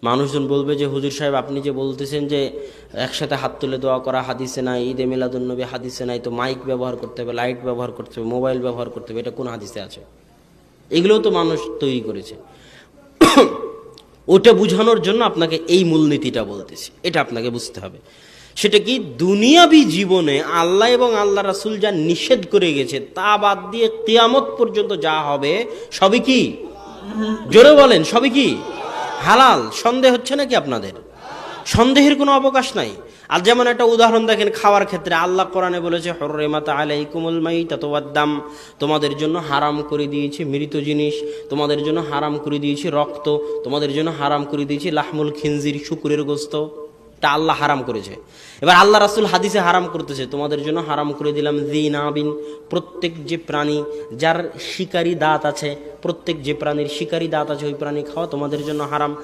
মানুষজন বলবে যে হুজুর সাহেব আপনি যে বলতেছেন যে একসাথে হাত তুলে দোয়া করা হাদিসে নাই, ঈদে মিলাদুন্নবী হাদিসে নাই, তো মাইক ব্যবহার করতে হবে, লাইট ব্যবহার করতে হবে, মোবাইল ব্যবহার করতে হবে, এটা কোন হাদিসে আছে? এগুলোও তো মানুষ তৈরি করেছে। ওটা বুঝানোর জন্য আপনাকে এই মূলনীতিটা বলতেছি, এটা আপনাকে বুঝতে হবে। সেটা কি, দুনিয়াবি জীবনে আল্লাহ এবং আল্লাহ রাসূল যা নিষেধ করে গেছে তা বাদ দিয়ে কিয়ামত পর্যন্ত যা হবে সবই কি, জোরে বলেন, সবই কি হালাল। সন্দেহ হচ্ছে নাকি আপনাদের? সন্দেহের কোনো অবকাশ নাই। আর যেমন একটা উদাহরণ দেখেন, খাওয়ার ক্ষেত্রে আল্লাহ কোরআনে বলেছে হুররিমাত আলাইকুমুল মাইতাতু ওয়াদ-দাম, তোমাদের জন্য হারাম করে দিয়েছি মৃত জিনিস, তোমাদের জন্য হারাম করে দিয়েছি রক্ত, তোমাদের জন্য হারাম করে দিয়েছি লাহমুল খিনজির, শুকুরের গোশত। এটা আল্লাহ হারাম করেছে। এবার আল্লাহ রাসূল হাদিসে হারাম করতেছে, তোমাদের জন্য হারাম করে দিলাম যিনাবিন, প্রত্যেক যে প্রাণী যার শিকারী দাঁত আছে, প্রত্যেক যে প্রাণীর শিকারী দাঁত আছে ওই প্রাণী খাওয়া তোমাদের জন্য হারাম।